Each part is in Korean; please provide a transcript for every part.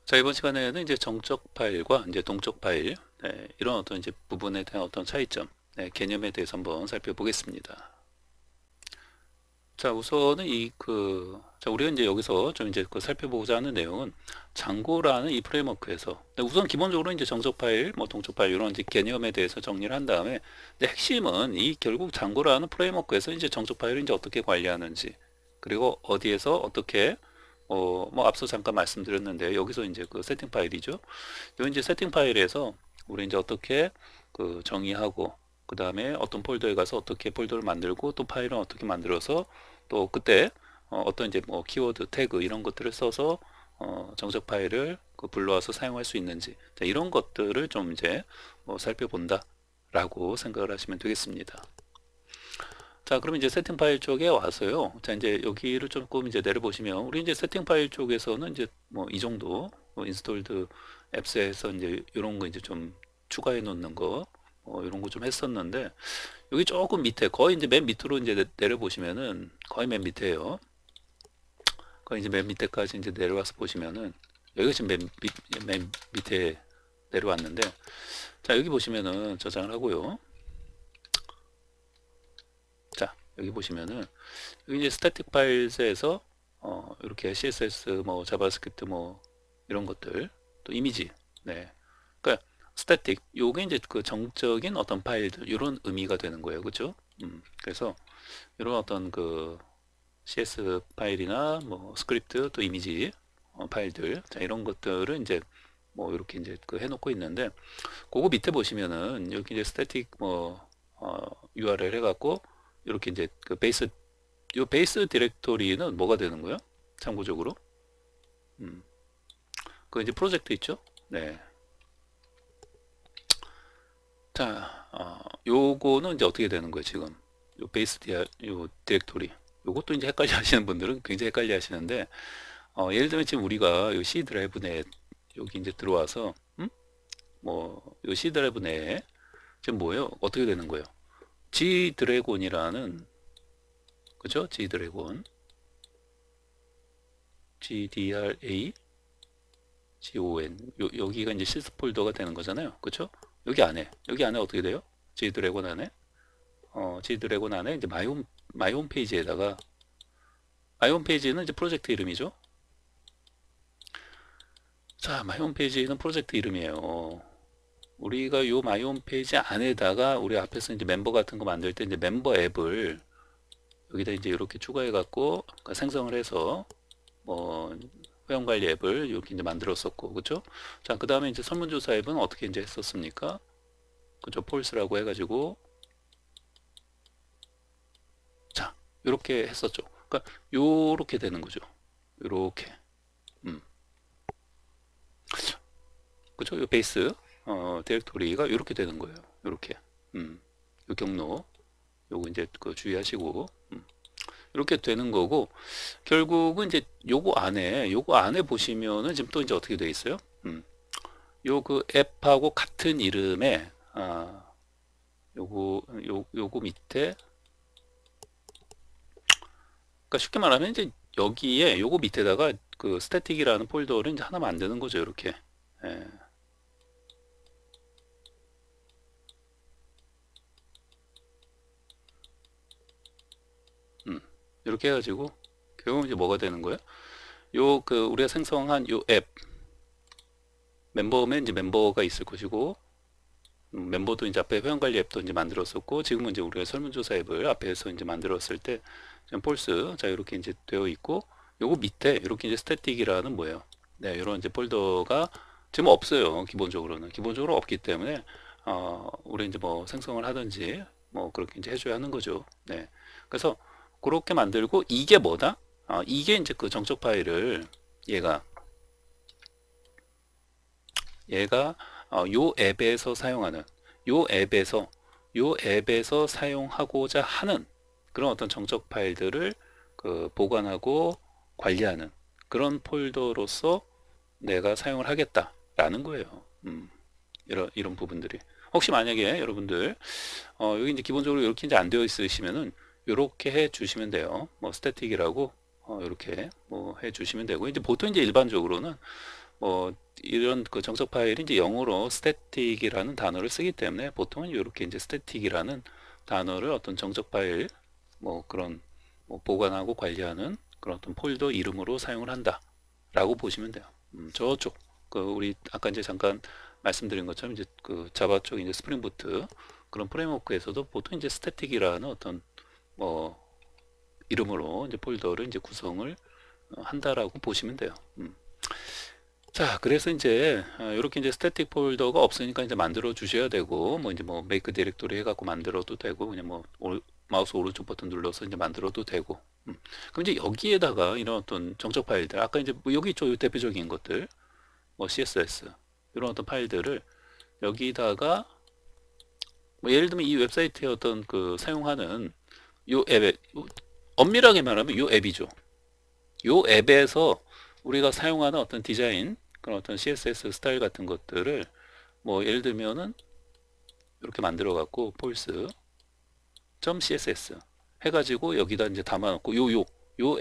자, 이번 시간에는 이제 정적 파일과 이제 동적 파일, 이런 어떤 이제 부분에 대한 어떤 차이점, 개념에 대해서 한번 살펴보겠습니다. 자, 우선은 자, 우리가 이제 여기서 좀 이제 살펴보고자 하는 내용은 장고라는 이 프레임워크에서, 우선 기본적으로 이제 정적 파일, 뭐 동적 파일 이런 이제 개념에 대해서 정리를 한 다음에, 이제 핵심은 이 결국 장고라는 프레임워크에서 이제 정적 파일을 이제 어떻게 관리하는지, 그리고 어디에서 어떻게 뭐 앞서 잠깐 말씀드렸는데 여기서 이제 그 세팅 파일이죠. 요 이제 세팅 파일에서 우리 이제 어떻게 그 정의하고 그 다음에 어떤 폴더에 가서 어떻게 폴더를 만들고 또 파일은 어떻게 만들어서 또 그때 어떤 이제 뭐 키워드 태그 이런 것들을 써서 정적 파일을 불러와서 사용할 수 있는지, 자, 이런 것들을 좀 이제 살펴본다 라고 생각을 하시면 되겠습니다. 자, 그럼 이제 세팅 파일 쪽에 와서요. 자, 이제 여기를 조금 이제 내려보시면, 우리 이제 세팅 파일 쪽에서는 이제 뭐 이 정도, 인스톨드 앱스에서 이제 이런 거 이제 좀 추가해 놓는 거, 이런 거 좀 했었는데, 여기 조금 밑에, 거의 이제 맨 밑으로 이제 내려보시면은, 거의 맨 밑에요. 거의 이제 맨 밑에까지 이제 내려와서 보시면은, 여기가 지금 맨 밑에 내려왔는데, 자, 여기 보시면은 저장을 하고요. 자, 여기 보시면은 여기 이제 스태틱 파일스에서 이렇게 CSS 뭐 자바스크립트 뭐 이런 것들 또 이미지, 네, 그러니까 스태틱 요게 이제 그 정적인 어떤 파일들 이런 의미가 되는 거예요, 그렇죠? 그래서 이런 어떤 그 CS 파일이나 뭐 스크립트 또 이미지 파일들, 자, 이런 것들을 이제 뭐 이렇게 이제 그 해놓고 있는데, 그거 밑에 보시면은 여기 이제 스태틱 뭐 URL 해갖고 이렇게 이제 그 베이스 디렉토리는 뭐가 되는 거예요? 참고적으로 그 이제 프로젝트 있죠? 네. 자, 요거는 이제 어떻게 되는 거예요, 지금? 요 요 디렉토리. 요것도 이제 헷갈려 하시는 분들은 굉장히 헷갈려 하시는데, 예를 들면 지금 우리가 요 C 드라이브 내 여기 이제 들어와서, 요 C 드라이브 내에 지금 뭐예요? 어떻게 되는 거예요? G 드래곤이라는, 그죠? G 드래곤. GDRA GON 여기가 이제 시스 폴더가 되는 거잖아요, 그렇죠? 여기 안에 어떻게 돼요? G 드래곤 안에 G 드래곤 안에 이제 마이 홈 페이지에다가, 마이 홈 페이지는 이제 프로젝트 이름이죠. 자, 마이 홈 페이지는 프로젝트 이름이에요. 우리가 요 마이 홈 페이지 안에다가 우리 앞에서 이제 멤버 같은 거 만들 때 이제 멤버 앱을 여기다 이제 이렇게 추가해 갖고 생성을 해서 뭐 회원 관리 앱을 이렇게 이제 만들었었고, 그죠? 자, 그 다음에 이제 설문조사 앱은 어떻게 이제 했었습니까? 그죠? 폴스라고 해가지고, 자, 이렇게 했었죠. 그러니까 요렇게 되는 거죠. 요렇게, 그죠? 요 베이스 디렉토리가 이렇게 되는 거예요. 요렇게, 요 경로, 요거 이제 그 주의하시고, 이렇게 되는 거고, 결국은 이제 요거 안에 보시면은 지금 또 이제 어떻게 돼 있어요? 요 그 앱하고 같은 이름의 요거 밑에, 그러니까 쉽게 말하면 이제 여기에 요거 밑에다가 그 스태틱이라는 폴더를 이제 하나 만드는 거죠, 이렇게. 예. 이렇게 해가지고 결국 이제 뭐가 되는 거예요? 요 그 우리가 생성한 요 앱 멤버면 이제 멤버가 있을 것이고, 멤버도 이제 앞에 회원관리 앱도 이제 만들었었고, 지금은 이제 우리가 설문조사 앱을 앞에서 이제 만들었을 때 지금 폴스, 자, 이렇게 이제 되어 있고, 요거 밑에 이렇게 이제 스태틱이라는 뭐예요? 네, 이런 이제 폴더가 지금 없어요. 기본적으로 없기 때문에 우리 이제 뭐 생성을 하든지 뭐 그렇게 이제 해줘야 하는 거죠. 네, 그래서 그렇게 만들고, 이게 뭐다? 이게 이제 그 정적 파일을 얘가 얘가 요 앱에서 사용하는, 요 앱에서 요 앱에서 사용하고자 하는 그런 어떤 정적 파일들을 그 보관하고 관리하는 그런 폴더로서 내가 사용을 하겠다라는 거예요. 이런 부분들이, 혹시 만약에 여러분들 여기 이제 기본적으로 이렇게 이제 안 되어 있으시면은 이렇게 해 주시면 돼요. 뭐 스태틱이라고 이렇게 뭐 해 주시면 되고, 이제 보통 이제 일반적으로는 뭐 이런 그 정석 파일이 이제 영어로 static이라는 단어를 쓰기 때문에 보통은 이렇게 이제 static이라는 단어를 어떤 정석 파일 뭐 그런 뭐 보관하고 관리하는 그런 어떤 폴더 이름으로 사용을 한다라고 보시면 돼요. 저쪽 그 우리 아까 이제 잠깐 말씀드린 것처럼 이제 그 자바 쪽 이제 스프링 부트 그런 프레임워크에서도 보통 이제 스태틱이라는 어떤 뭐 이름으로 이제 폴더를 이제 구성을 한다라고 보시면 돼요. 자, 그래서 이제 이렇게 이제 스태틱 폴더가 없으니까 이제 만들어 주셔야 되고 뭐 이제 뭐 메이크 디렉토리 해갖고 만들어도 되고 그냥 뭐 마우스 오른쪽 버튼 눌러서 이제 만들어도 되고 그럼 이제 여기에다가 이런 어떤 정적 파일들 아까 이제 뭐 여기 있죠 대표적인 것들 뭐 CSS 이런 어떤 파일들을 여기다가 뭐 예를 들면 이 웹사이트에 어떤 그 사용하는 요 앱에 엄밀하게 말하면 요 앱이죠. 요 앱에서 우리가 사용하는 어떤 디자인 그런 어떤 CSS 스타일 같은 것들을 뭐 예를 들면은 이렇게 만들어 갖고 폴스.css 해가지고 여기다 이제 담아놓고 요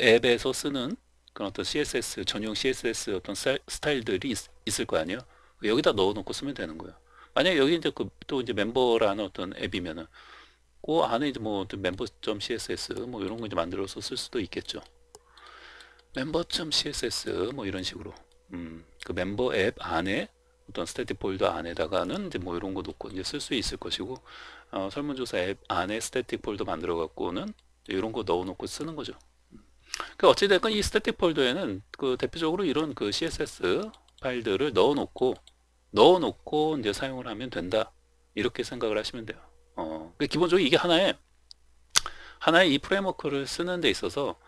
앱에서 쓰는 그런 어떤 CSS 전용 CSS 어떤 스타일들이 있을 거 아니에요. 여기다 넣어놓고 쓰면 되는 거예요. 만약에 여기 이제 또 이제 멤버라는 어떤 앱이면은 그 안에 이제 뭐 멤버.css 뭐 이런 거 이제 만들어서 쓸 수도 있겠죠. 멤버.css 뭐 이런 식으로 그 멤버 앱 안에 어떤 스태틱 폴더 안에다가는 이제 뭐 이런 거 놓고 이제 쓸 수 있을 것이고 설문조사 앱 안에 스태틱 폴더 만들어 갖고는 이런 거 넣어 놓고 쓰는 거죠. 그 어찌됐건 이 스태틱 폴더에는 그 대표적으로 이런 그 CSS 파일들을 넣어 놓고 이제 사용을 하면 된다 이렇게 생각을 하시면 돼요. 기본적으로 이게 하나의 이 프레임워크를 쓰는 데 있어서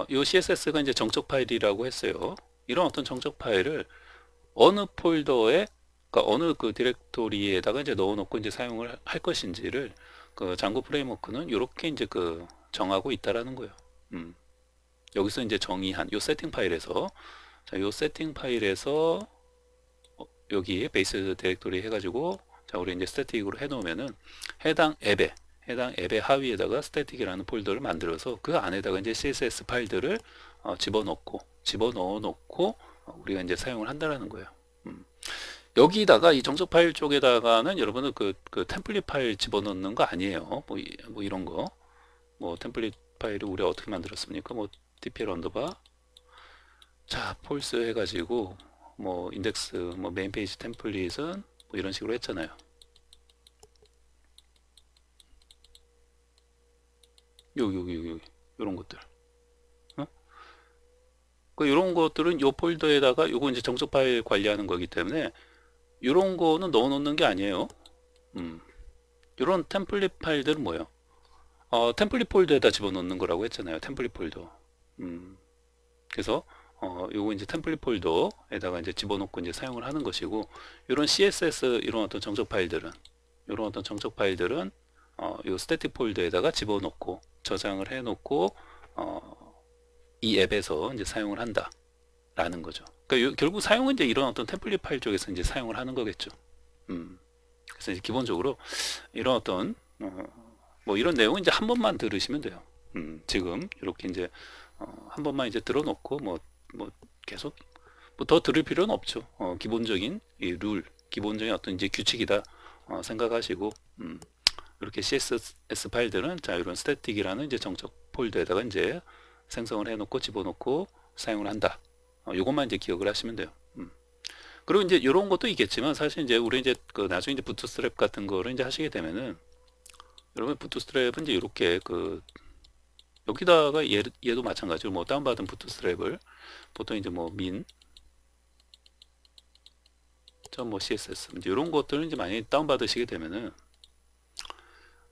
이 CSS가 이제 정적 파일이라고 했어요. 이런 어떤 정적 파일을 어느 폴더에 그러니까 어느 그 디렉토리에다가 이제 넣어놓고 이제 사용을 할 것인지를 그 장고 프레임워크는 이렇게 이제 그 정하고 있다라는 거예요. 여기서 이제 정의한 요 세팅 파일에서 자, 요 세팅 파일에서 여기 베이스 디렉토리 해가지고 자, 우리 이제 스태틱으로 해놓으면은 해당 앱의 하위에다가 스태틱이라는 폴더를 만들어서 그 안에다가 이제 CSS 파일들을 집어넣어 놓고 우리가 이제 사용을 한다라는 거예요. 여기다가 이 정석 파일 쪽에다가는 여러분은 그 템플릿 파일 집어넣는 거 아니에요. 뭐 이런 거. 뭐 템플릿 파일을 우리가 어떻게 만들었습니까? 뭐 dpl 언더바 자, 폴스 해가지고 뭐 인덱스 뭐 메인 페이지 템플릿은 뭐 이런 식으로 했잖아요. 여기 이런 것들. 그 이런 것들은 요 폴더에다가 요거 이제 정석 파일 관리하는 거기 때문에 이런 거는 넣어 놓는 게 아니에요. 이런 템플릿 파일들은 뭐예요? 템플릿 폴더에다 집어넣는 거라고 했잖아요. 템플릿 폴더. 그래서 요거 이제 템플릿 폴더에다가 이제 집어넣고 이제 사용을 하는 것이고 이런 CSS 이런 어떤 정적 파일들은 요 스태틱 폴더에다가 집어넣고 저장을 해놓고 이 앱에서 이제 사용을 한다라는 거죠. 그러니까 결국 사용은 이제 이런 어떤 템플릿 파일 쪽에서 이제 사용을 하는 거겠죠. 그래서 이제 기본적으로 이런 어떤 뭐 이런 내용은 이제 한 번만 들으시면 돼요. 지금 이렇게 이제 한 번만 이제 들어놓고 뭐 계속 뭐 더 들을 필요는 없죠. 기본적인 이 기본적인 어떤 이제 규칙이다 생각하시고 이렇게 CSS 파일들은 자 이런 스태틱이라는 이제 정적 폴더에다가 이제 생성을 해놓고 집어넣고 사용을 한다. 이것만 이제 기억을 하시면 돼요. 그리고 이제 이런 것도 있겠지만 사실 이제 우리 이제 그 나중에 이제 부트스트랩 같은 거를 이제 하시게 되면은 여러분 부트스트랩은 이제 이렇게 그 여기다가 얘도 마찬가지로 뭐 다운받은 부트스트랩을 보통 이제 뭐 뭐 CSS 이제 이런 것들은 이제 많이 다운받으시게 되면은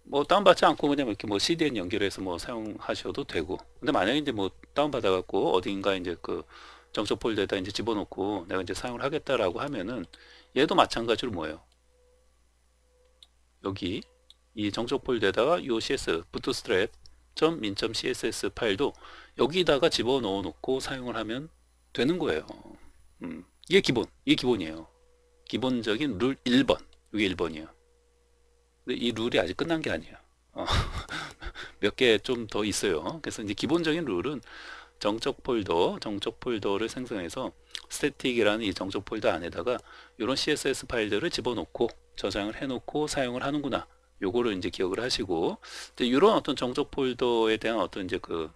뭐 다운받지 않고 그냥 이렇게 뭐 CDN 연결해서 뭐 사용하셔도 되고 근데 만약에 이제 뭐 다운받아 갖고 어딘가 이제 그 정적 폴더에다 이제 집어넣고 내가 이제 사용을 하겠다라고 하면은 얘도 마찬가지로 뭐예요? 여기 이 정적 폴더에다가 요 CS bootstrap.min.css 파일도 여기다가 집어넣어 놓고 사용을 하면 되는 거예요. 이게 기본이에요. 기본적인 룰 1번. 이게 1번이에요. 근데 이 룰이 아직 끝난 게 아니에요. 몇 개 좀 더 있어요. 그래서 이제 기본적인 룰은 정적 폴더를 생성해서 스태틱이라는 이 정적 폴더 안에다가 이런 CSS 파일들을 집어넣고 저장을 해놓고 사용을 하는구나. 요거를 이제 기억을 하시고, 이런 어떤 정적 폴더에 대한 어떤 이제 그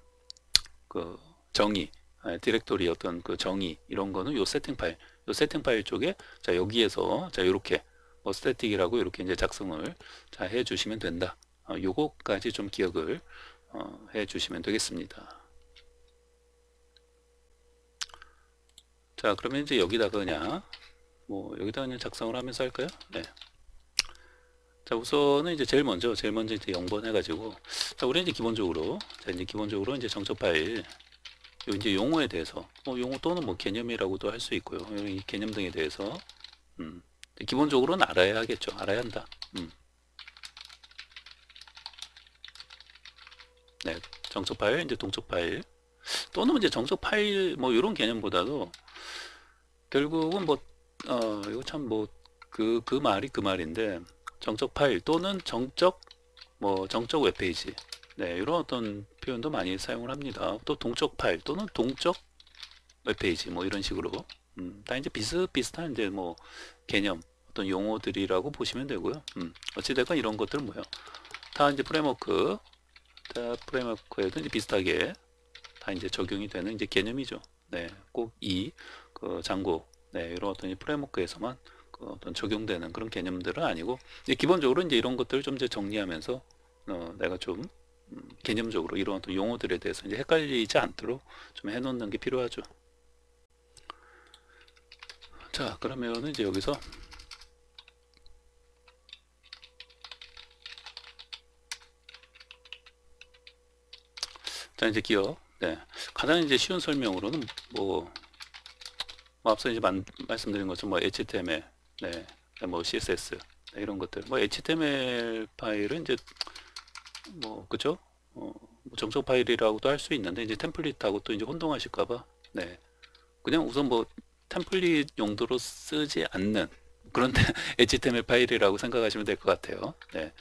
정의, 디렉토리 어떤 그 정의 이런 거는 요 세팅 파일 쪽에 자 여기에서 자 이렇게 뭐 스태틱이라고 이렇게 이제 작성을 자 해주시면 된다. 요거까지 좀 기억을 해주시면 되겠습니다. 자 그러면 이제 여기다가 그냥 여기다가 그냥 작성을 하면서 할까요? 네. 자 우선은 이제 제일 먼저 이제 0번 해가지고 자 우리 이제 기본적으로 이제 정적 파일 요 이제 용어에 대해서 용어 또는 뭐 개념이라고도 할 수 있고요. 이 개념 등에 대해서 기본적으로는 알아야 하겠죠. 알아야 한다. 네, 정적 파일, 이제 동적 파일 또는 이제 정적 파일 뭐 이런 개념보다도 결국은 이거 참 그 말이 그 말인데 정적 파일 또는 정적 웹페이지 네, 이런 어떤 표현도 많이 사용을 합니다. 또 동적 파일 또는 동적 웹페이지 뭐 이런 식으로 다 이제 비슷비슷한 이제 개념 어떤 용어들이라고 보시면 되고요. 어찌됐건 이런 것들은 다 이제 프레임워크에도 이제 비슷하게 다 이제 적용이 되는 이제 개념이죠. 네, 꼭 그 장고 네, 이런 어떤 프레임워크에서만 어떤 적용되는 그런 개념들은 아니고 기본적으로 이제 이런 것들을 좀 이제 정리하면서 내가 좀 개념적으로 이런 어떤 용어들에 대해서 이제 헷갈리지 않도록 좀 해놓는 게 필요하죠. 자 그러면 이제 여기서 자 이제 기억 네 가장 이제 쉬운 설명으로는 앞서 이제 말씀드린 것처럼 HTML 네 CSS 네, 이런 것들 HTML 파일은 이제 그죠 정적 파일이라고도 할 수 있는데 이제 템플릿하고 또 이제 혼동하실까봐 네 그냥 우선 템플릿 용도로 쓰지 않는 그런 HTML 파일이라고 생각하시면 될 것 같아요. 네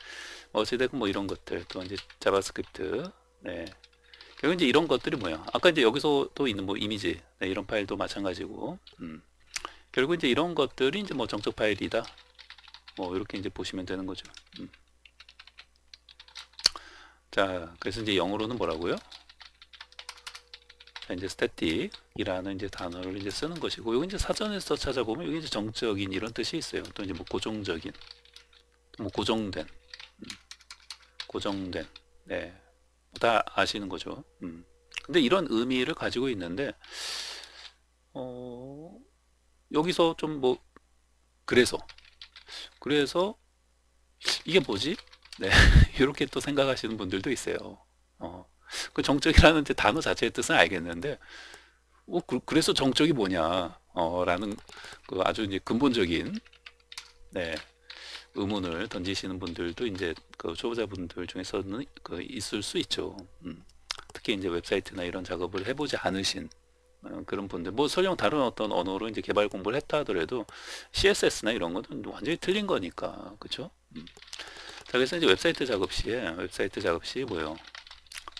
어찌됐건 이런 것들 또 이제 자바스크립트 네 결국 이제 이런 것들이 아까 이제 여기서 또 있는 이미지 네, 이런 파일도 마찬가지고 결국 이제 이런 것들이 이제 정적 파일이다 이렇게 이제 보시면 되는 거죠. 자 그래서 이제 영어로는 뭐라고요? 자, 이제 static이라는 이제 단어를 이제 쓰는 것이고 여기 이제 사전에서 찾아보면 여기 이제 정적인 이런 뜻이 있어요. 또 이제 고정적인 고정된 네 다 아시는 거죠. 근데 이런 의미를 가지고 있는데 여기서 좀 그래서 이게 뭐지? 네 이렇게 또 생각하시는 분들도 있어요. 그 정적이라는 이제 단어 자체의 뜻은 알겠는데 그래서 정적이 뭐냐 라는 그 아주 이제 근본적인 네 의문을 던지시는 분들도 이제 그 초보자분들 중에서는 있을 수 있죠. 특히 이제 웹사이트나 이런 작업을 해보지 않으신 그런 분들 설령 다른 어떤 언어로 이제 개발 공부를 했다 하더라도 CSS나 이런 거는 완전히 틀린 거니까 그렇죠? 자 그래서 이제 웹사이트 작업 시 뭐요?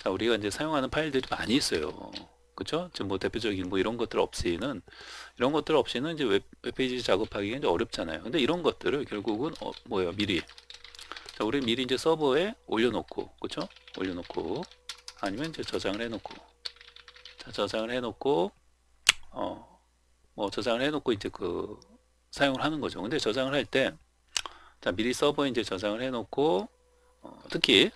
자 우리가 이제 사용하는 파일들이 많이 있어요. 그렇죠? 지금 대표적인 이런 것들 없이는 이제 웹페이지 작업하기가 이제 어렵잖아요. 근데 이런 것들을 결국은 미리 자 우리 미리 이제 서버에 올려놓고 그렇죠? 올려놓고 아니면 이제 저장을 해놓고 자 저장을 해놓고 저장을 해놓고 이제 사용을 하는 거죠. 근데 저장을 할 때 자 미리 서버에 이제 저장을 해놓고 특히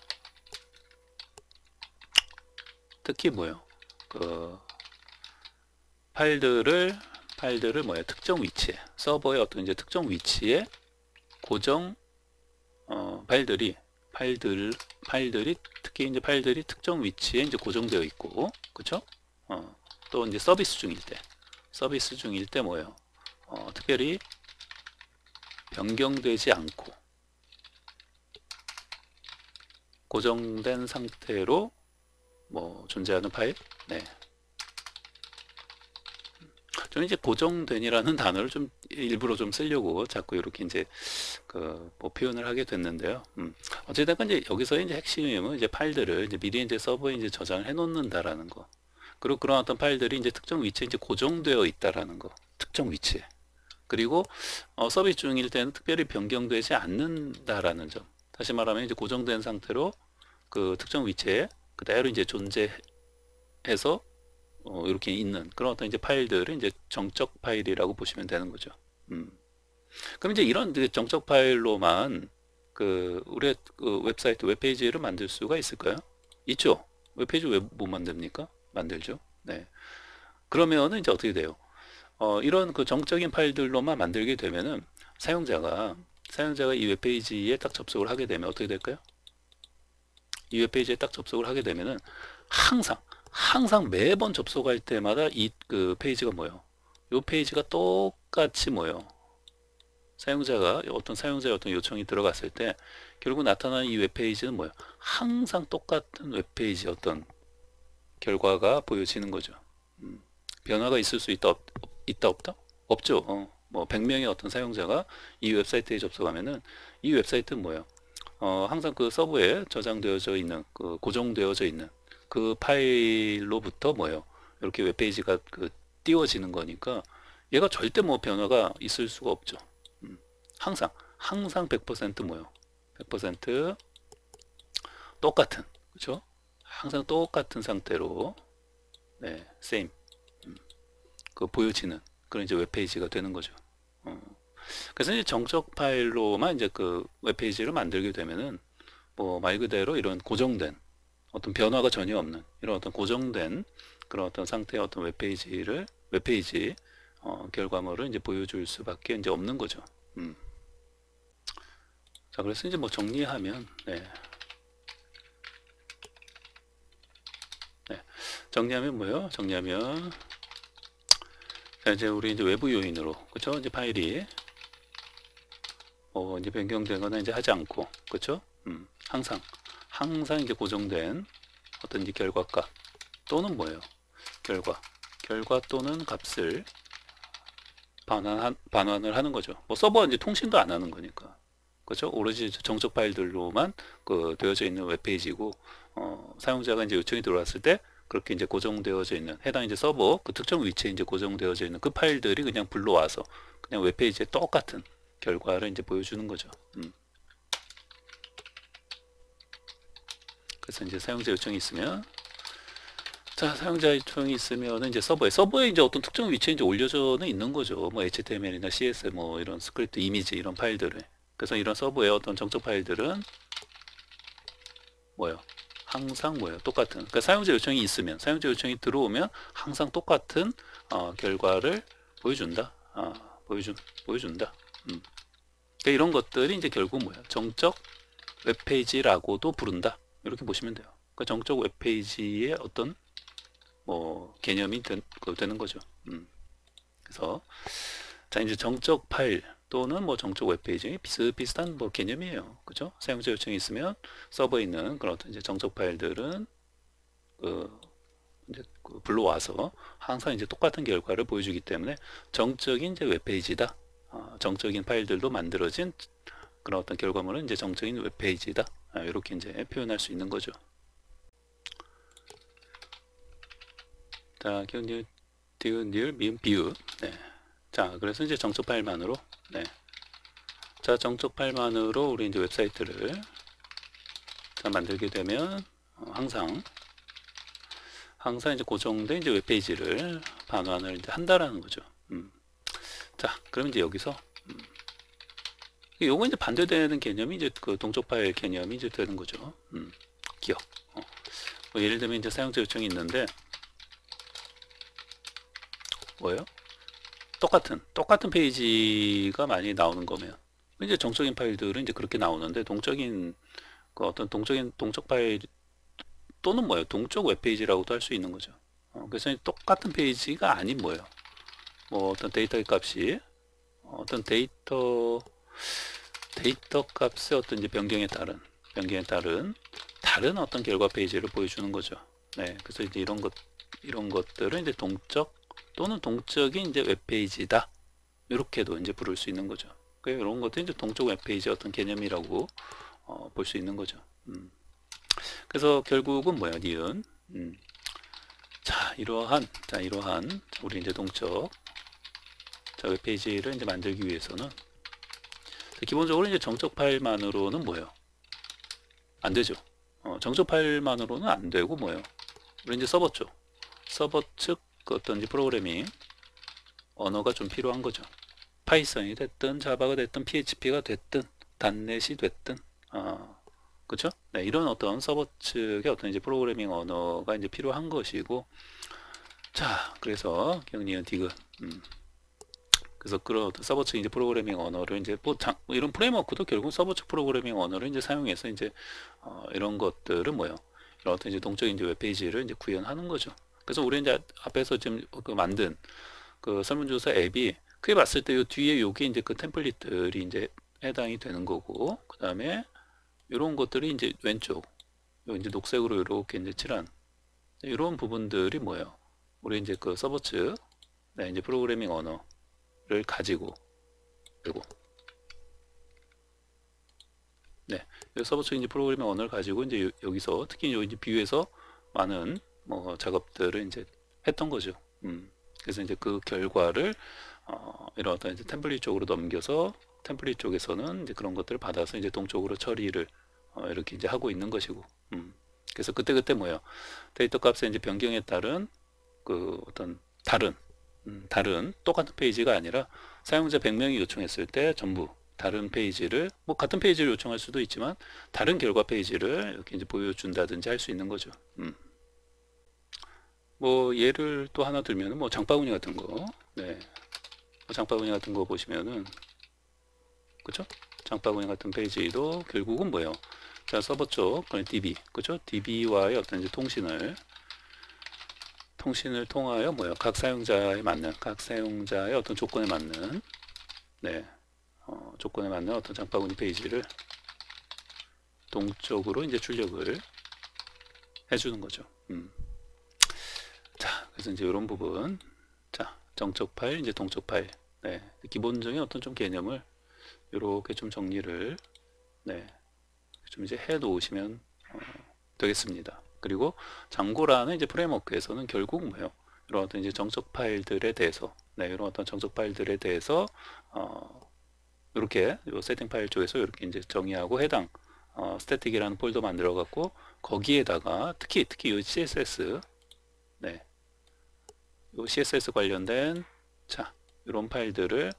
파일들을 특정 위치에 서버의 어떤 이제 특정 위치에 고정 파일들이 특히 이제 파일들이 특정 위치에 이제 고정되어 있고 그렇죠? 또 이제 서비스 중일 때 특별히 변경되지 않고 고정된 상태로 존재하는 파일 네. 저는 이제 고정된이라는 단어를 좀 일부러 좀 쓰려고 자꾸 이렇게 이제 표현을 하게 됐는데요. 어쨌든 이제 여기서 이제 핵심은 이제 파일들을 이제 미리 이제 서버에 이제 저장을 해 놓는다라는 거. 그리고 그런 어떤 파일들이 이제 특정 위치에 이제 고정되어 있다라는 거. 특정 위치에. 그리고 서비스 중일 때는 특별히 변경되지 않는다라는 점. 다시 말하면 이제 고정된 상태로 그 특정 위치에 그대로 이제 존재해서 이렇게 있는 그런 어떤 이제 파일들을 이제 정적 파일이라고 보시면 되는 거죠. 그럼 이제 이런 이제 정적 파일로만 우리 그 웹사이트 웹페이지를 만들 수가 있을까요? 있죠. 웹페이지 왜 못 만듭니까? 만들죠. 네. 그러면은 이제 어떻게 돼요? 이런 그 정적인 파일들로만 만들게 되면은 사용자가 이 웹페이지에 딱 접속을 하게 되면 어떻게 될까요? 이 웹페이지에 딱 접속을 하게 되면은 항상 매번 접속할 때마다 이 그 페이지가 뭐예요? 이 페이지가 똑같이 뭐예요? 어떤 사용자의 어떤 요청이 들어갔을 때 결국 나타나는 이 웹페이지는 뭐예요? 항상 똑같은 웹페이지 어떤 결과가 보여지는 거죠. 변화가 있을 수 있다 없다? 없죠. 뭐 100명의 어떤 사용자가 이 웹사이트에 접속하면은 이 웹사이트는 뭐예요? 항상 그 서버에 저장되어져 있는 고정되어져 있는 그 파일로부터 뭐예요? 이렇게 웹페이지가 띄워지는 거니까 얘가 절대 뭐 변화가 있을 수가 없죠. 항상 100% 뭐예요? 100% 똑같은, 그렇죠? 항상 똑같은 상태로 네, same 보여지는 그런 이제 웹페이지가 되는 거죠. 그래서 이제 정적 파일로만 이제 그 웹페이지를 만들게 되면은 뭐 말 그대로 이런 고정된 어떤 변화가 전혀 없는 이런 어떤 고정된 그런 어떤 상태의 어떤 웹페이지 결과물을 이제 보여줄 수밖에 이제 없는 거죠. 자, 그래서 이제 뭐 정리하면 네. 정리하면 뭐예요? 정리하면 자, 이제 우리 이제 외부 요인으로 그렇죠? 이제 파일이 이제 변경되거나 이제 하지 않고 그렇죠? 항상 이제 고정된 어떤 이제 결과값 또는 뭐예요? 결과 또는 값을 반환을 하는 거죠. 뭐 서버가 이제 통신도 안 하는 거니까. 그렇죠? 오로지 정적 파일들로만 되어져 있는 웹페이지고 사용자가 이제 요청이 들어왔을 때 그렇게 이제 고정되어져 있는 해당 이제 서버 그 특정 위치에 이제 고정되어져 있는 그 파일들이 그냥 불러와서 그냥 웹페이지에 똑같은 결과를 이제 보여주는 거죠. 그래서 이제 사용자 요청이 있으면 자, 사용자 요청이 있으면은 이제 서버에 이제 어떤 특정 위치에 이제 올려져는 있는 거죠. 뭐 HTML이나 CSS 뭐 이런 스크립트 이미지 이런 파일들을. 그래서 이런 서버의 어떤 정적 파일들은 뭐예요? 항상 뭐예요? 똑같은. 그러니까 사용자 요청이 있으면, 사용자 요청이 들어오면 항상 똑같은 결과를 보여준다. 보여준다. 그러니까 이런 것들이 이제 결국 뭐예요? 정적 웹페이지라고도 부른다. 이렇게 보시면 돼요. 그러니까 정적 웹페이지의 어떤 뭐 개념이 되는 거죠. 그래서 자 이제 정적 파일 또는 뭐 정적 웹페이지 비슷비슷한 뭐 개념이에요. 그죠? 사용자 요청이 있으면 서버에 있는 그런 어떤 이제 정적 파일들은 이제 불러와서 항상 이제 똑같은 결과를 보여주기 때문에 정적인 이제 웹페이지다. 정적인 파일들도 만들어진 그런 어떤 결과물은 이제 정적인 웹페이지다. 이렇게 이제 표현할 수 있는 거죠. 자, 기억니을, 디귿, 미음, 비읍. 네. 자, 그래서 이제 정적 파일만으로, 네. 자, 정적 파일만으로 우리 이제 웹사이트를 자, 만들게 되면 항상 이제 고정된 이제 웹페이지를 반환을 이제 한다라는 거죠. 자, 그럼 이제 여기서 요거 이제 반대되는 개념이 이제 그 동적 파일 개념이 이제 되는 거죠. 기억. 뭐 예를 들면 이제 사용자 요청이 있는데 뭐예요? 똑같은 페이지가 많이 나오는 거면 이제 정적인 파일들은 이제 그렇게 나오는데 동적인 어떤 동적 파일 또는 뭐예요? 동적 웹페이지라고도 할 수 있는 거죠. 그래서 똑같은 페이지가 아닌 뭐예요? 뭐 어떤 데이터 값이 어떤 데이터 값의 어떤 이제 변경에 따른 다른 어떤 결과 페이지를 보여주는 거죠. 네, 그래서 이제 이런 것들은 이제 동적 또는 동적인 이제 웹페이지다. 이렇게도 이제 부를 수 있는 거죠. 그러니까 이런 것도 이제 동적 웹페이지 어떤 개념이라고 볼 수 있는 거죠. 그래서 결국은 뭐야, 니은. 자, 이러한 우리 이제 동적 웹페이지를 이제 만들기 위해서는 기본적으로 이제 정적 파일만으로는 뭐예요? 안 되죠. 정적 파일만으로는 안 되고 뭐예요? 우리 이제 서버 쪽, 서버 측 어떤 이제 프로그래밍 언어가 좀 필요한 거죠. 파이썬이 됐든 자바가 됐든 PHP가 됐든 단넷이 됐든 그렇죠? 네, 이런 어떤 서버 측의 어떤 이제 프로그래밍 언어가 이제 필요한 것이고, 자, 그래서 기억니은 디귿 그래서 그런 어떤 서버 측 이제 프로그래밍 언어를 이제 이런 프레임워크도 결국 서버 측 프로그래밍 언어를 이제 사용해서 이제 이런 것들은 뭐예요? 이런 어떤 이제 동적 이제 웹페이지를 이제 구현하는 거죠. 그래서 우리 이제 앞에서 지금 그 만든 그 설문조사 앱이 크게 봤을 때 요 뒤에 요게 이제 그 템플릿들이 이제 해당이 되는 거고, 그 다음에 이런 것들이 이제 왼쪽 요 이제 녹색으로 이렇게 이제 칠한 이런 부분들이 뭐예요? 우리 이제 그 서버 측 네, 이제 프로그래밍 언어를 가지고 그리고 네, 서버 측 이제 프로그래밍 언어를 가지고 이제 여기서 특히 요 이제 비유에서 많은 뭐 작업들을 이제 했던 거죠. 그래서 이제 그 결과를 이런 어떤 이제 템플릿 쪽으로 넘겨서 템플릿 쪽에서는 이제 그런 것들을 받아서 이제 동쪽으로 처리를 이렇게 이제 하고 있는 것이고, 그래서 그때 뭐예요? 데이터 값의 이제 변경에 따른 그 어떤 다른 똑같은 페이지가 아니라 사용자 100명이 요청했을 때 전부 다른 페이지를 뭐 같은 페이지를 요청할 수도 있지만 다른 결과 페이지를 이렇게 이제 보여준다든지 할 수 있는 거죠. 뭐 예를 또 하나 들면은 뭐 장바구니 같은 거, 네, 뭐 장바구니 같은 거 보시면은 그죠? 장바구니 같은 페이지도 결국은 뭐예요? 자, 서버 쪽 DB, 그죠? DB와의 어떤 이제 통신을 통하여 뭐예요? 각 사용자의 어떤 조건에 맞는 네, 조건에 맞는 어떤 장바구니 페이지를 동쪽으로 이제 출력을 해주는 거죠. 자, 그래서 이제 이런 부분, 자, 정적 파일, 이제 동적 파일, 네, 기본적인 어떤 좀 개념을 이렇게 좀 정리를 네, 좀 이제 해 놓으시면 되겠습니다. 그리고 장고라는 이제 프레임워크에서는 결국 뭐예요? 이런 어떤 이제 정적 파일들에 대해서, 네, 이런 어떤 정적 파일들에 대해서 이렇게 요 세팅 파일 쪽에서 이렇게 이제 정의하고 해당 스태틱이라는 폴더 만들어 갖고 거기에다가 특히 이 CSS, 네, 요 CSS 관련된 자 이런 파일들을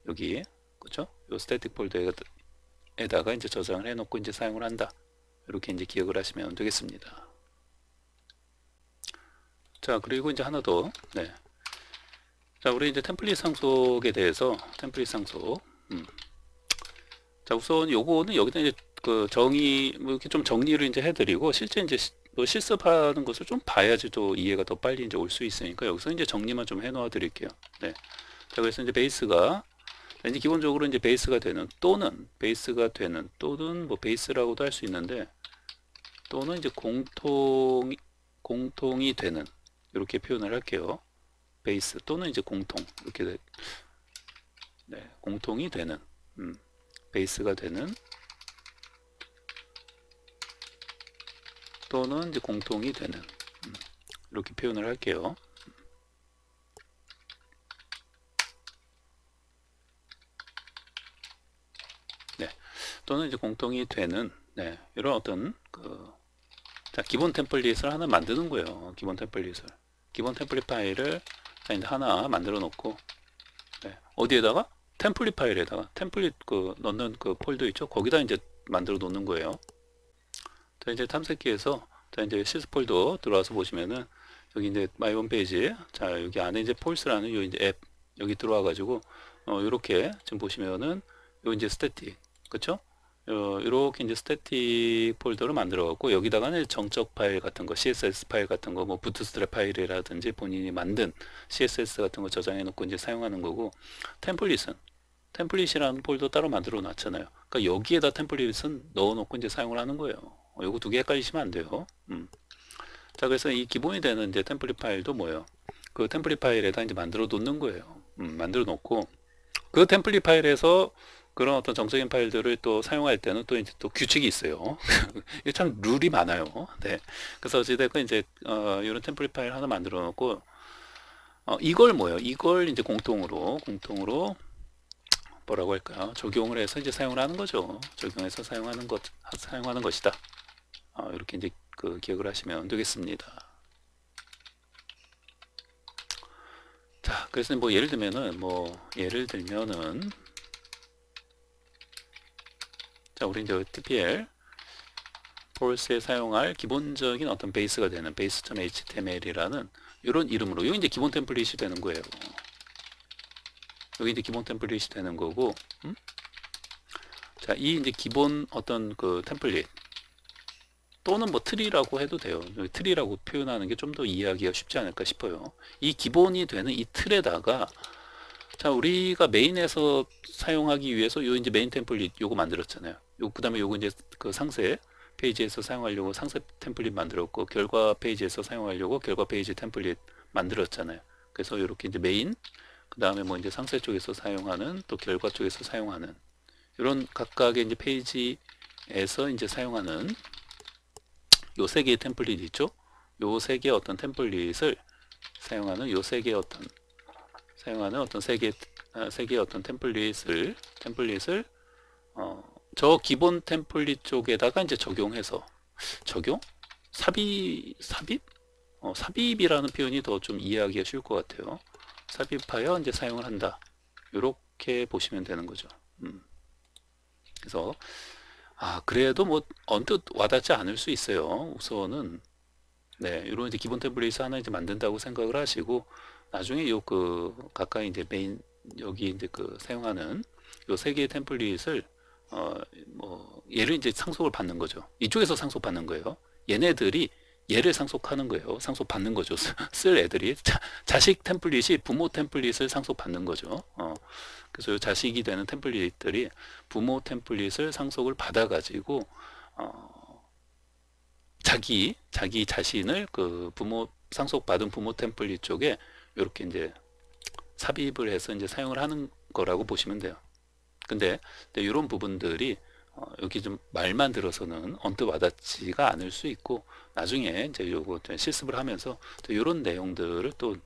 여기 그렇죠? 요 스태틱 폴더에다가 이제 저장을 해놓고 이제 사용을 한다. 이렇게 이제 기억을 하시면 되겠습니다. 자, 그리고 이제 하나 더, 네. 자, 우리 이제 템플릿 상속에 대해서 템플릿 상속. 자, 우선 요거는 여기다 이제 그 뭐 이렇게 좀 정리를 이제 해드리고 실제 이제 뭐 실습하는 것을 좀 봐야지 또 이해가 더 빨리 이제 올 수 있으니까 여기서 이제 정리만 좀 해놓아 드릴게요. 네. 자, 그래서 이제 베이스가 이제 기본적으로 이제 베이스가 되는 또는 뭐 베이스라고도 할 수 있는데 또는 이제 공통이 되는 이렇게 표현을 할게요. 베이스 또는 이제 공통 이렇게 네, 공통이 되는 베이스가 되는 또는 이제 공통이 되는 이렇게 표현을 할게요. 네, 또는 이제 공통이 되는 네, 이런 어떤 자, 기본 템플릿을 하나 만드는 거예요. 기본 템플릿 파일을 자, 이제 하나 만들어 놓고 네, 어디에다가 템플릿 파일에다가 템플릿 넣는 그 폴더 있죠? 거기다 이제 만들어 놓는 거예요. 자, 이제 탐색기에서 자, 이제 시스 폴더 들어와서 보시면은 여기 이제 마이 홈페이지 자, 여기 안에 이제 폴스라는 요 이제 앱 여기 들어와 가지고 요렇게 지금 보시면은 요 이제 스태틱 그쵸? 이렇게 이제 스태틱 폴더를 만들어 갖고 여기다가는 정적 파일 같은 거 CSS 파일 같은 거 뭐 부트스트랩 파일이라든지 본인이 만든 CSS 같은 거 저장해 놓고 이제 사용하는 거고 템플릿이라는 폴더 따로 만들어 놨잖아요. 그러니까 여기에다 템플릿은 넣어 놓고 이제 사용을 하는 거예요. 요거 두 개 헷갈리시면 안 돼요. 자, 그래서 이 기본이 되는 이제 템플릿 파일도 뭐예요? 그 템플릿 파일에다 이제 만들어 놓는 거예요. 만들어 놓고 그 템플릿 파일에서 그런 어떤 정적인 파일들을 또 사용할 때는 또 이제 또 규칙이 있어요. 이게 참 룰이 많아요. 네. 그래서 어찌됐건 이제 이런 템플릿 파일 하나 만들어 놓고 이걸 뭐예요? 이걸 이제 공통으로 뭐라고 할까요? 적용을 해서 이제 사용을 하는 거죠. 적용해서 사용하는 것이다. 이렇게 이제 그 기억을 하시면 되겠습니다. 자, 그래서 뭐 예를 들면은 자, 우리 이제 TPL 폴스에 사용할 기본적인 어떤 베이스가 되는 base.html이라는 이런 이름으로 여기 이제 기본 템플릿이 되는 거예요. 여기 이제 기본 템플릿이 되는 거고, 자, 이 이제 기본 어떤 그 템플릿 또는 뭐 트리라고 해도 돼요. 트리라고 표현하는 게 좀 더 이해하기가 쉽지 않을까 싶어요. 이 기본이 되는 이 틀에다가 자, 우리가 메인에서 사용하기 위해서 요 이제 메인 템플릿 요거 만들었잖아요. 그다음에 요거 이제 그 상세 페이지에서 사용하려고 상세 템플릿 만들었고, 결과 페이지에서 사용하려고 결과 페이지 템플릿 만들었잖아요. 그래서 이렇게 이제 메인, 그 다음에 뭐 이제 상세 쪽에서 사용하는, 또 결과 쪽에서 사용하는 이런 각각의 이제 페이지에서 이제 사용하는 요 세 개의 템플릿 있죠. 요 세 개의 어떤 템플릿을 사용하는 요 세 개의 어떤 세 개의 어떤 템플릿을 저 기본 템플릿 쪽에다가 이제 적용해서 삽입이라는 표현이 더 좀 이해하기가 쉬울 것 같아요. 삽입하여 이제 사용을 한다. 이렇게 보시면 되는 거죠. 그래서 그래도 뭐 언뜻 와닿지 않을 수 있어요. 우선은 네, 이런 이제 기본 템플릿을 하나 이제 만든다고 생각을 하시고, 나중에 요 그 가까이 이제 메인 여기 이제 그 사용하는 요 세 개의 템플릿을 뭐 얘를 이제 상속을 받는 거죠. 이쪽에서 상속받는 거예요. 얘네들이 얘를 상속하는 거예요. 상속받는 거죠. 쓸 애들이 자식 템플릿이 부모 템플릿을 상속받는 거죠. 그래서 요 자식이 되는 템플릿들이 부모 템플릿을 상속을 받아 가지고 자기 자신을 그 상속받은 부모 템플릿 쪽에 이렇게 이제 삽입을 해서 이제 사용을 하는 거라고 보시면 돼요. 근데 이런 부분들이 여기 좀 말만 들어서는 언뜻 와닿지가 않을 수 있고, 나중에 이제 요거 실습을 하면서 이런 내용들을 또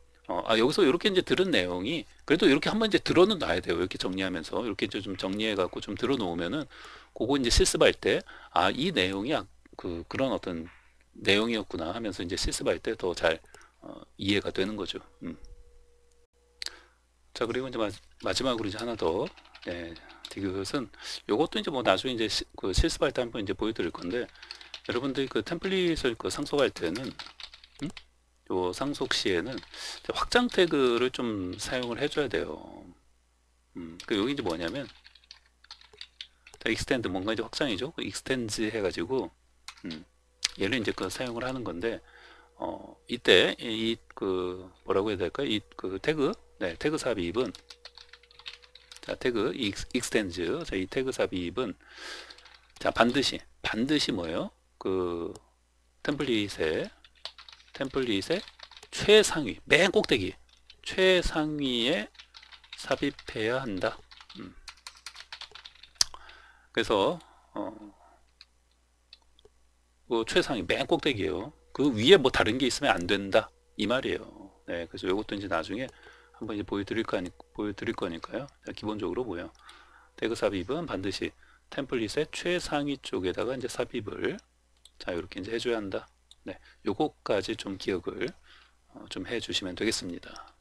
여기서 이렇게 이제 들은 내용이 그래도 이렇게 한번 이제 들어는 놔야 돼요. 이렇게 정리하면서 이렇게 좀 정리해 갖고 좀 들어 놓으면은 그거 이제 실습할 때 이 내용이 그런 어떤 내용이었구나 하면서 이제 실습할 때 더 잘 이해가 되는 거죠. 자, 그리고 이제 마지막으로 이제 하나 더, 네, 디귿은 요것도 이제 뭐 나중에 이제 그 실습할 때 한번 이제 보여드릴 건데, 여러분들이 그 템플릿을 그 상속할 때는 요 상속 시에는 확장 태그를 좀 사용을 해줘야 돼요. 여기 이제 뭐냐면 extend 뭔가 이제 확장이죠. extends 해가지고 얘를 이제 그 사용을 하는 건데, 이때 이 그 뭐라고 해야 될까요? 이 그 태그, 네, 태그 삽입은 자, 태그 extends, 자, 이 태그 삽입은 자, 반드시 뭐예요? 그 템플릿의 최상위, 맨 꼭대기 최상위에 삽입해야 한다. 그래서 그 최상위 맨 꼭대기예요. 그 위에 뭐 다른 게 있으면 안 된다 이 말이에요. 네, 그래서 이것도 이제 나중에 한번 이제 보여드릴 거니까요. 자, 기본적으로 뭐예요? 태그 삽입은 반드시 템플릿의 최상위 쪽에다가 이제 삽입을 자 이렇게 이제 해줘야 한다. 네, 요거까지 좀 기억을 좀 해주시면 되겠습니다.